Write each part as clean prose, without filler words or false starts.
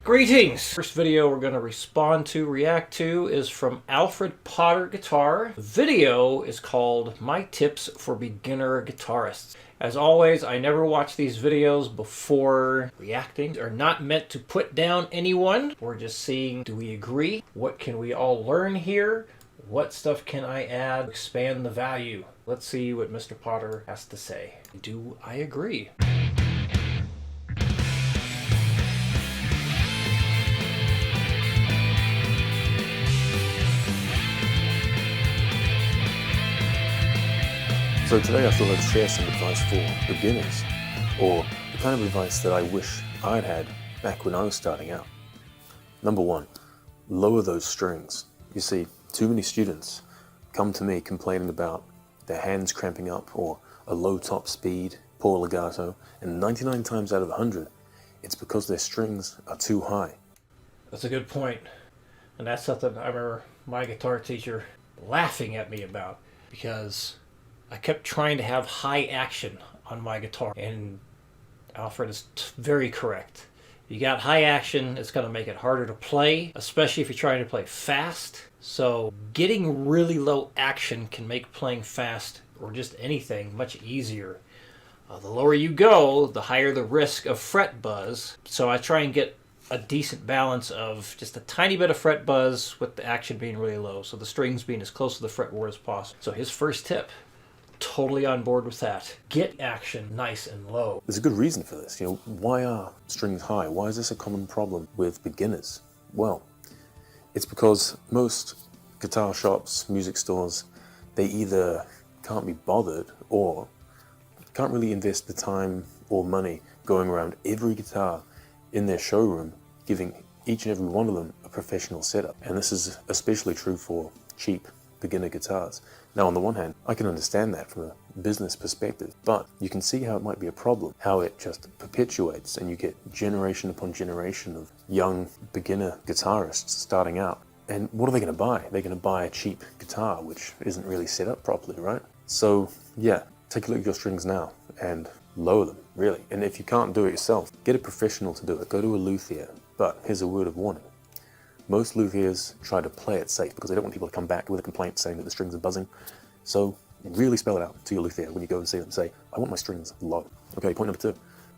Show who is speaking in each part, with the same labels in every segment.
Speaker 1: Greetings! First video we're going to react to is from Alfred Potter Guitar. The video is called My Tips for Beginner Guitarists. As always, I never watch these videos before reacting. They're not meant to put down anyone. We're just seeing, do we agree? What can we all learn here? What stuff can I add to expand the value? Let's see what Mr. Potter has to say. Do I agree?
Speaker 2: So today I thought I'd share some advice for beginners, or the kind of advice that I wish I'd had back when I was starting out. Number one, lower those strings. You see, too many students come to me complaining about their hands cramping up or a low top speed, poor legato, and 99 times out of 100, it's because their strings are too high.
Speaker 1: That's a good point. And that's something I remember my guitar teacher laughing at me about, because I kept trying to have high action on my guitar, and Alfred is very correct. You got high action, it's going to make it harder to play, especially if you're trying to play fast. So getting really low action can make playing fast, or just anything, much easier. The lower you go, the higher the risk of fret buzz. So I try and get a decent balance of just a tiny bit of fret buzz with the action being really low, so the strings being as close to the fretboard as possible. So his first tip, totally on board with that. Get action nice and low.
Speaker 2: There's a good reason for this. Why are strings high? Why is this a common problem with beginners? Well, it's because most guitar shops, music stores, they either can't be bothered or can't really invest the time or money going around every guitar in their showroom, giving each and every one of them a professional setup. And this is especially true for cheap beginner guitars. Now, on the one hand, I can understand that from a business perspective, but you can see how it might be a problem, how it just perpetuates and you get generation upon generation of young beginner guitarists starting out. And what are they going to buy? They're going to buy a cheap guitar, which isn't really set up properly, right? So yeah, take a look at your strings now and lower them, really. And if you can't do it yourself, get a professional to do it. Go to a luthier. But here's a word of warning. Most luthiers try to play it safe because they don't want people to come back with a complaint saying that the strings are buzzing. So really spell it out to your luthier when you go and see them. Say, I want my strings low. Okay, point number two,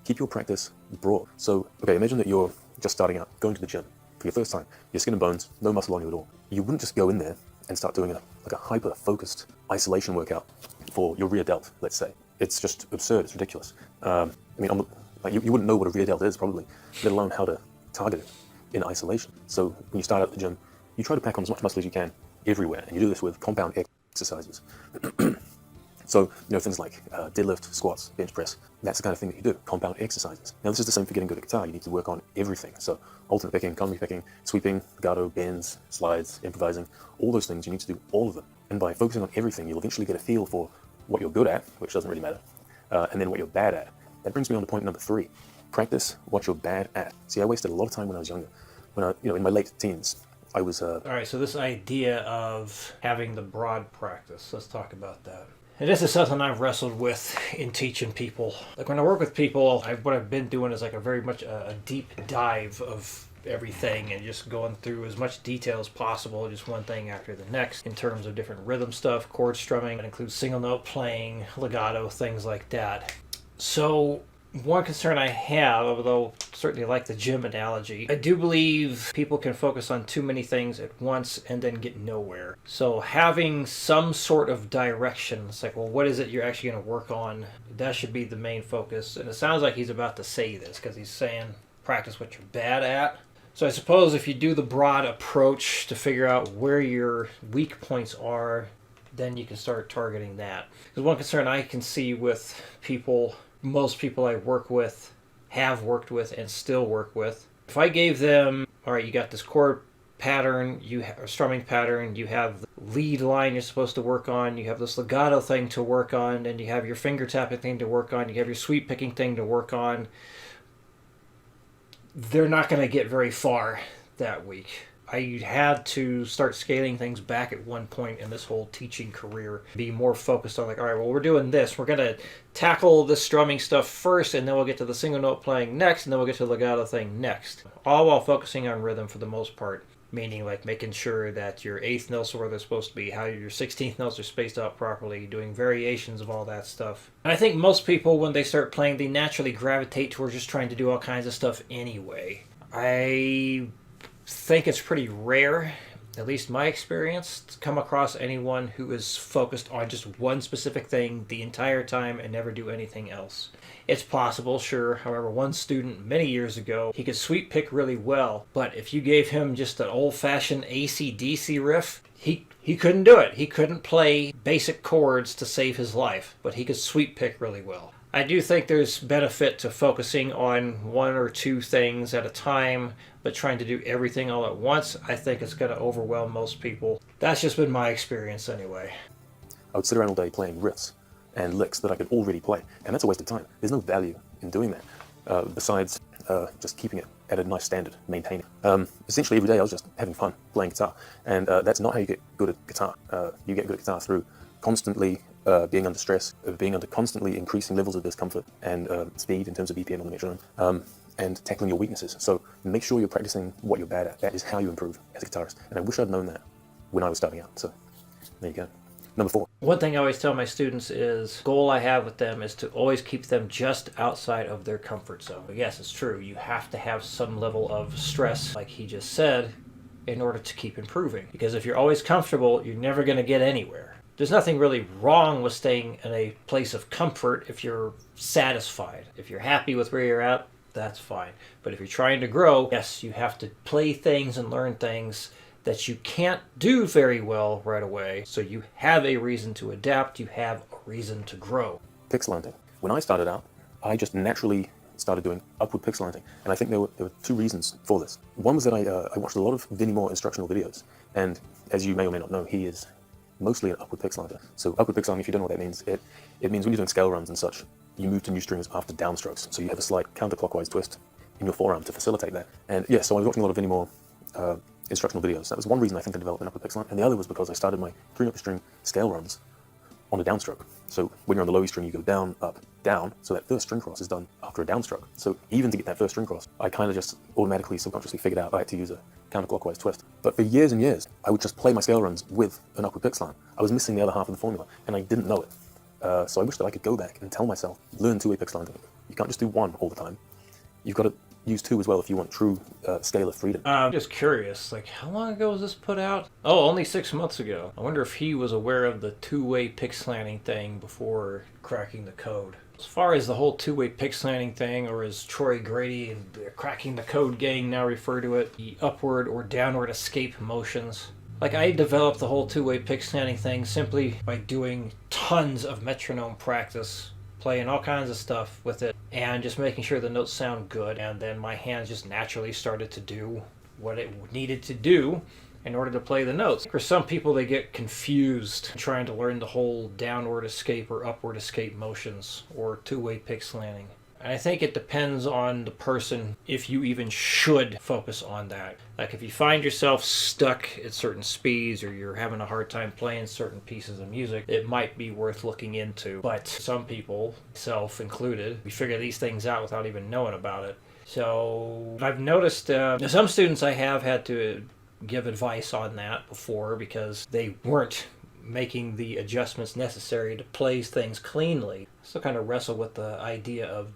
Speaker 2: keep your practice broad. So, okay, imagine that you're just starting out, going to the gym for your first time. You're skin and bones, no muscle on you at all. You wouldn't just go in there and start doing a hyper-focused isolation workout for your rear delt, let's say. It's just absurd, it's ridiculous. You wouldn't know what a rear delt is probably, let alone how to target it in isolation. So when you start out at the gym, you try to pack on as much muscle as you can everywhere, and you do this with compound exercises. So, things like deadlift, squats, bench press, that's the kind of thing that you do, compound exercises. Now, this is the same for getting good at guitar. You need to work on everything. So alternate picking, economy picking, sweeping, legato, bends, slides, improvising, all those things, you need to do all of them. And by focusing on everything, you'll eventually get a feel for what you're good at, which doesn't really matter, and then what you're bad at. That brings me on to point number three. Practice what you're bad at. See, I wasted a lot of time when I was younger. When in my late teens, I was... All
Speaker 1: right, so this idea of having the broad practice, let's talk about that. And this is something I've wrestled with in teaching people. Like when I work with people, what I've been doing is like a very much a deep dive of everything and just going through as much detail as possible, just one thing after the next, in terms of different rhythm stuff, chord strumming. That includes single note playing, legato, things like that. So one concern I have, although certainly like the gym analogy, I do believe people can focus on too many things at once and then get nowhere. So having some sort of direction, it's like, well, what is it you're actually going to work on? That should be the main focus. And it sounds like he's about to say this because he's saying practice what you're bad at. So I suppose if you do the broad approach to figure out where your weak points are, then you can start targeting that. Because one concern I can see with people, most people I work with, have worked with, and still work with, if I gave them, all right, you got this chord pattern, you have a strumming pattern, you have the lead line you're supposed to work on, you have this legato thing to work on, and you have your finger tapping thing to work on, you have your sweep picking thing to work on, they're not going to get very far that week. I had to start scaling things back at one point in this whole teaching career, be more focused on like, all right, well, we're doing this. We're going to tackle the strumming stuff first, and then we'll get to the single note playing next, and then we'll get to the legato thing next. All while focusing on rhythm for the most part, meaning like making sure that your eighth notes are where they're supposed to be, how your 16th notes are spaced out properly, doing variations of all that stuff. And I think most people, when they start playing, they naturally gravitate towards just trying to do all kinds of stuff anyway. I think it's pretty rare, at least my experience, to come across anyone who is focused on just one specific thing the entire time and never do anything else. It's possible, sure. However, one student many years ago, he could sweep pick really well, but if you gave him just an old-fashioned AC/DC riff, he couldn't do it. He couldn't play basic chords to save his life, but he could sweep pick really well. I do think there's benefit to focusing on one or two things at a time, but trying to do everything all at once, I think it's going to overwhelm most people. That's just been my experience anyway.
Speaker 2: I would sit around all day playing riffs and licks that I could already play, and that's a waste of time. There's no value in doing that, besides just keeping it at a nice standard, maintaining it. Essentially every day I was just having fun playing guitar, and that's not how you get good at guitar. You get good at guitar through constantly being under stress, being under constantly increasing levels of discomfort and speed in terms of BPM on the metronome, and tackling your weaknesses. So make sure you're practicing what you're bad at. That is how you improve as a guitarist. And I wish I'd known that when I was starting out. So there you go. Number 4.
Speaker 1: One thing I always tell my students is, the goal I have with them is to always keep them just outside of their comfort zone. But yes, it's true. You have to have some level of stress, like he just said, in order to keep improving. Because if you're always comfortable, you're never going to get anywhere. There's nothing really wrong with staying in a place of comfort if you're satisfied. If you're happy with where you're at, that's fine. But if you're trying to grow, yes, you have to play things and learn things that you can't do very well right away. So you have a reason to adapt. You have a reason to grow.
Speaker 2: Pick slanting. When I started out, I just naturally started doing upward pick slanting. And I think there were 2 reasons for this. One was that I watched a lot of Vinnie Moore instructional videos. And as you may or may not know, he is mostly an upward pick slanter. So upward pick slanting, if you don't know what that means, it means when you're doing scale runs and such, you move to new strings after downstrokes. So you have a slight counterclockwise twist in your forearm to facilitate that. And yeah, so I was watching a lot of Vinnie Moore instructional videos. That was one reason I think I developed an upward pick slant. And the other was because I started my 3-note string scale runs on a downstroke. So when you're on the low E string, you go down, up, down. So that first string cross is done after a downstroke. So even to get that first string cross, I kind of just automatically, subconsciously figured out I had to use a counterclockwise twist. But for years and years, I would just play my scale runs with an upward pick slant. I was missing the other half of the formula, and I didn't know it. So I wish that I could go back and tell myself, learn 2-way pick slanting. You can't just do one all the time. You've got to use 2 as well if you want true scalar freedom.
Speaker 1: I'm just curious, like, how long ago was this put out? Oh, only 6 months ago. I wonder if he was aware of the 2-way pick slanting thing before cracking the code. As far as the whole 2-way pick slanting thing, or as Troy Grady and the Cracking the Code gang now refer to it, the upward or downward escape motions. Like, I developed the whole 2-way pick slanting thing simply by doing tons of metronome practice, playing all kinds of stuff with it, and just making sure the notes sound good, and then my hands just naturally started to do what it needed to do in order to play the notes. For some people, they get confused trying to learn the whole downward escape or upward escape motions, or 2-way pick slanting. And I think it depends on the person if you even should focus on that. Like if you find yourself stuck at certain speeds or you're having a hard time playing certain pieces of music, it might be worth looking into. But some people, self included, we figure these things out without even knowing about it. So I've noticed some students I have had to give advice on that before because they weren't making the adjustments necessary to play things cleanly. So kind of wrestle with the idea of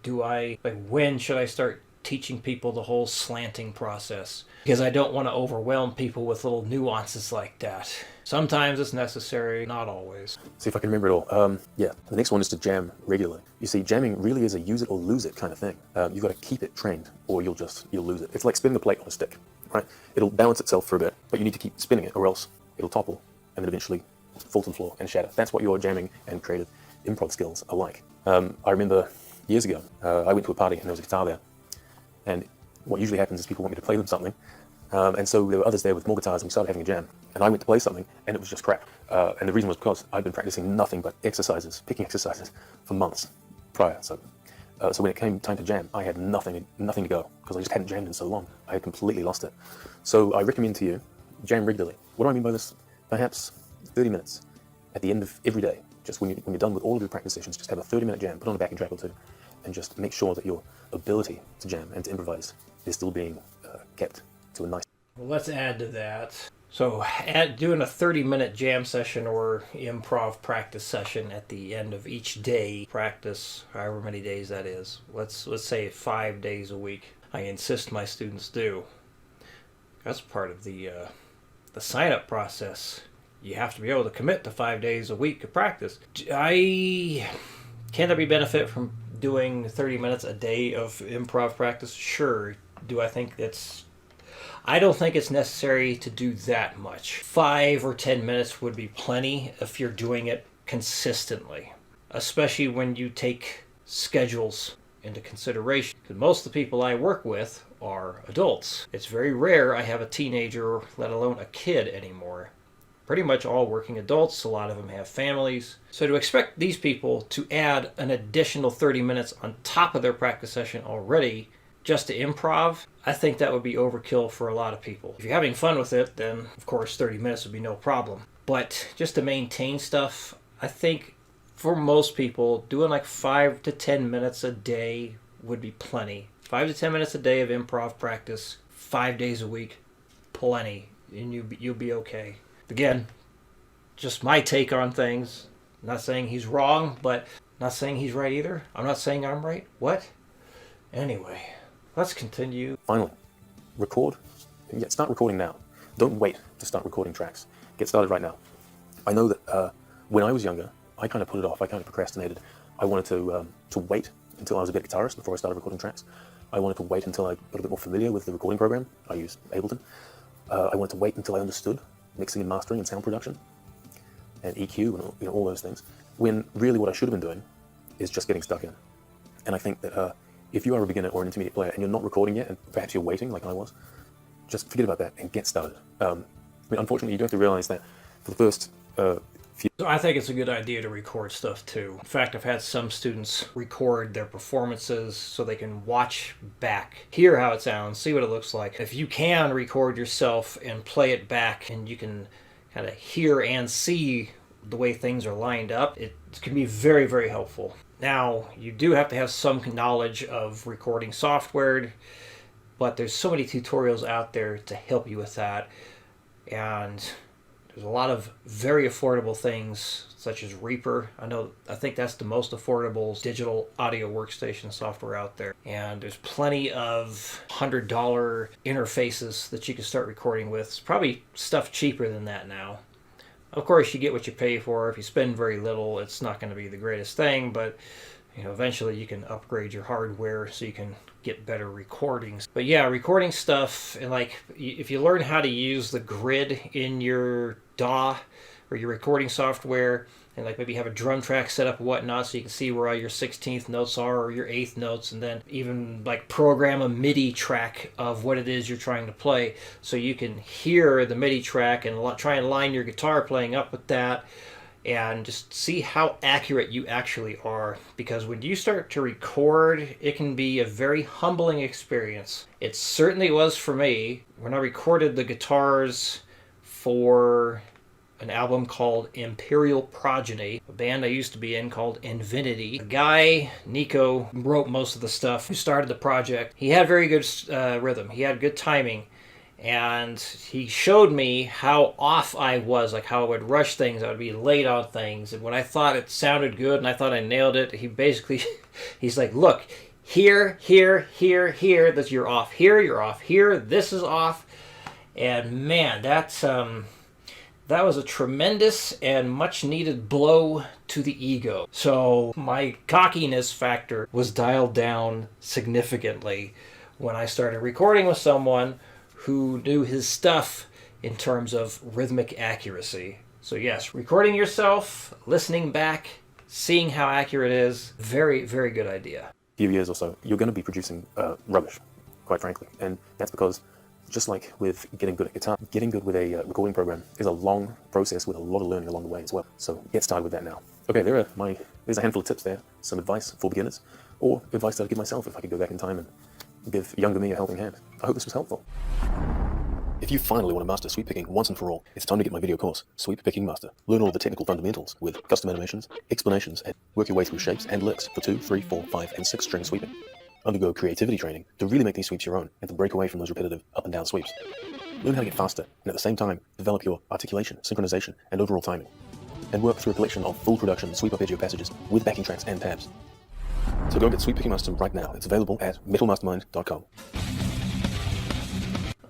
Speaker 1: when should I start teaching people the whole slanting process? Because I don't want to overwhelm people with little nuances like that. Sometimes it's necessary, not always.
Speaker 2: See if I can remember it all. Yeah, the next one is to jam regularly. You see, jamming really is a use it or lose it kind of thing. You've got to keep it trained or you'll lose it. It's like spinning the plate on a stick, right? It'll balance itself for a bit, but you need to keep spinning it or else it'll topple and then eventually fall to the floor and shatter. That's what your jamming and creative improv skills are like. I remember years ago, I went to a party and there was a guitar there. And what usually happens is people want me to play them something. And so there were others there with more guitars and we started having a jam. And I went to play something and it was just crap. And the reason was because I'd been practicing nothing but picking exercises for months prior. So So when it came time to jam, I had nothing to go because I just hadn't jammed in so long. I had completely lost it. So I recommend to you, jam regularly. What do I mean by this? Perhaps 30 minutes at the end of every day. Just when you're done with all of your practice sessions, just have a 30-minute jam, put on a backing track or two, and just make sure that your ability to jam and to improvise is still being kept to a nice...
Speaker 1: Well, let's add to that. So doing a 30-minute jam session or improv practice session at the end of each day practice, however many days that is. Let's say 5 days a week. I insist my students do. That's part of the sign-up process. You have to be able to commit to 5 days a week of practice. Can there be benefit from doing 30 minutes a day of improv practice? Sure. I don't think it's necessary to do that much. 5 or 10 minutes would be plenty if you're doing it consistently, especially when you take schedules into consideration. Because most of the people I work with are adults. It's very rare I have a teenager, let alone a kid anymore. Pretty much all working adults. A lot of them have families. So to expect these people to add an additional 30 minutes on top of their practice session already just to improv, I think that would be overkill for a lot of people. If you're having fun with it, then of course 30 minutes would be no problem. But just to maintain stuff, I think for most people, doing like 5 to 10 minutes a day would be plenty. 5 to 10 minutes a day of improv practice, 5 days a week, plenty, and you'll be okay. Again, just my take on things. Not saying he's wrong, but not saying he's right either. I'm not saying I'm right. What? Anyway, let's continue.
Speaker 2: Finally, record. Yeah, start recording now. Don't wait to start recording tracks. Get started right now. I know that when I was younger, I kind of put it off. I kind of procrastinated. I wanted to wait until I was a better guitarist before I started recording tracks. I wanted to wait until I got a bit more familiar with the recording program. I use Ableton. I wanted to wait until I understood mixing and mastering and sound production and EQ and all those things. When really what I should have been doing is just getting stuck in. And I think that if you are a beginner or an intermediate player and you're not recording yet, and perhaps you're waiting like I was, just forget about that and get started. Unfortunately, you do have to realize that for the first few...
Speaker 1: So I think it's a good idea to record stuff too. In fact, I've had some students record their performances so they can watch back, hear how it sounds, see what it looks like. If you can record yourself and play it back and you can kind of hear and see the way things are lined up, it can be very, very helpful. Now, you do have to have some knowledge of recording software, but there's so many tutorials out there to help you with that. And there's a lot of very affordable things, such as Reaper. I think that's the most affordable digital audio workstation software out there. And there's plenty of $100 interfaces that you can start recording with. It's probably stuff cheaper than that now. Of course, you get what you pay for. If you spend very little, it's not going to be the greatest thing, but eventually you can upgrade your hardware so you can get better recordings. But yeah, recording stuff, and like if you learn how to use the grid in your DAW or your recording software, and like maybe have a drum track set up and whatnot so you can see where all your 16th notes are or your 8th notes, and then even like program a MIDI track of what it is you're trying to play so you can hear the MIDI track and try and line your guitar playing up with that and just see how accurate you actually are. Because when you start to record, it can be a very humbling experience. It certainly was for me when I recorded the guitars for an album called Imperial Progeny, a band I used to be in called Infinity. The guy, Nico, wrote most of the stuff, who started the project. He had very good rhythm. He had good timing. And he showed me how off I was, like how I would rush things, I would be late on things. And when I thought it sounded good and I thought I nailed it, he's like, look, here, this you're off. Here, you're off. Here, this is off. And man, that was a tremendous and much needed blow to the ego. So my cockiness factor was dialed down significantly when I started recording with someone who knew his stuff in terms of rhythmic accuracy. So yes, recording yourself, listening back, seeing how accurate it is, very, very good idea.
Speaker 2: Few years or so, you're going to be producing rubbish, quite frankly. And that's because, just like with getting good at guitar, getting good with a recording program is a long process with a lot of learning along the way as well. So get started with that now. Okay, there's a handful of tips there, some advice for beginners. or advice that I'd give myself if I could go back in time and give younger me a helping hand. I hope this was helpful. If you finally want to master sweep picking once and for all, it's time to get my video course, Sweep Picking Master. Learn all the technical fundamentals with custom animations, explanations, and work your way through shapes and licks for 2, 3, 4, 5, and 6 string sweeping. Undergo creativity training to really make these sweeps your own and to break away from those repetitive up and down sweeps. Learn how to get faster and at the same time develop your articulation, synchronization, and overall timing. And work through a collection of full production sweep arpeggio passages with backing tracks and tabs. So go get Sweep Picking Master right now. It's available at metalmastermind.com.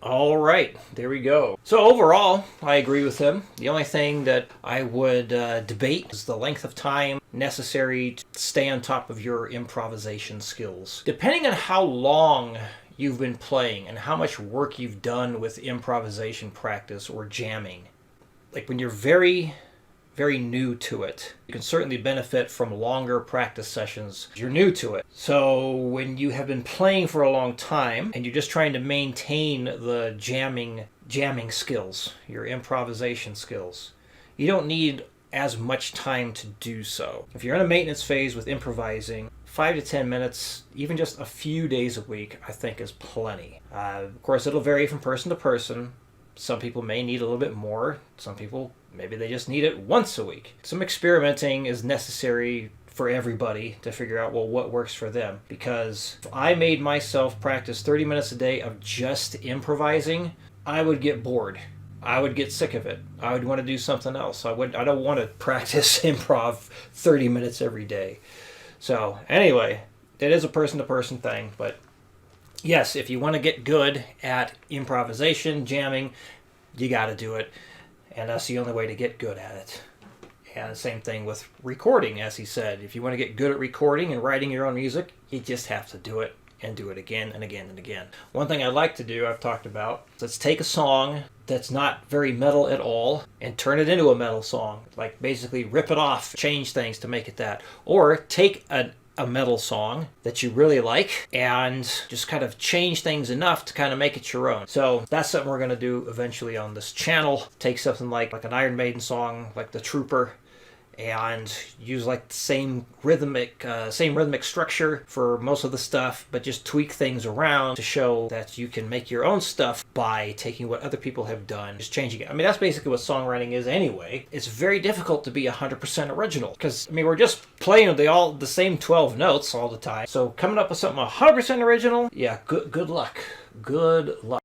Speaker 1: All right, there we go. So overall, I agree with him. The only thing that I would debate is the length of time necessary to stay on top of your improvisation skills. Depending on how long you've been playing and how much work you've done with improvisation practice or jamming, like when you're very new to it, you can certainly benefit from longer practice sessions if you're new to it. So when you have been playing for a long time and you're just trying to maintain the jamming skills, your improvisation skills, you don't need as much time to do so. If you're in a maintenance phase with improvising, 5 to 10 minutes, even just a few days a week, I think is plenty. Of course, it'll vary from person to person. Some people may need a little bit more. Some people, maybe they just need it once a week. Some experimenting is necessary for everybody to figure out, well, what works for them. Because if I made myself practice 30 minutes a day of just improvising, I would get bored. I would get sick of it. I would want to do something else. I don't want to practice improv 30 minutes every day. So anyway, it is a person-to-person thing, but yes, if you want to get good at improvisation, jamming, you got to do it. And that's the only way to get good at it. And the same thing with recording, as he said. If you want to get good at recording and writing your own music, you just have to do it and do it again and again and again. One thing I like to do, I've talked about, let's take a song that's not very metal at all and turn it into a metal song. Like basically rip it off, change things to make it that. Or take a metal song that you really like and just kind of change things enough to kind of make it your own. So that's something we're going to do eventually on this channel. Take something like an Iron Maiden song, like The Trooper, and use like the same rhythmic structure for most of the stuff, but just tweak things around to show that you can make your own stuff by taking what other people have done, just changing it. I mean, that's basically what songwriting is anyway. It's very difficult to be 100% original because, I mean, we're just playing the same 12 notes all the time. So coming up with something 100% original, yeah, good luck. Good luck.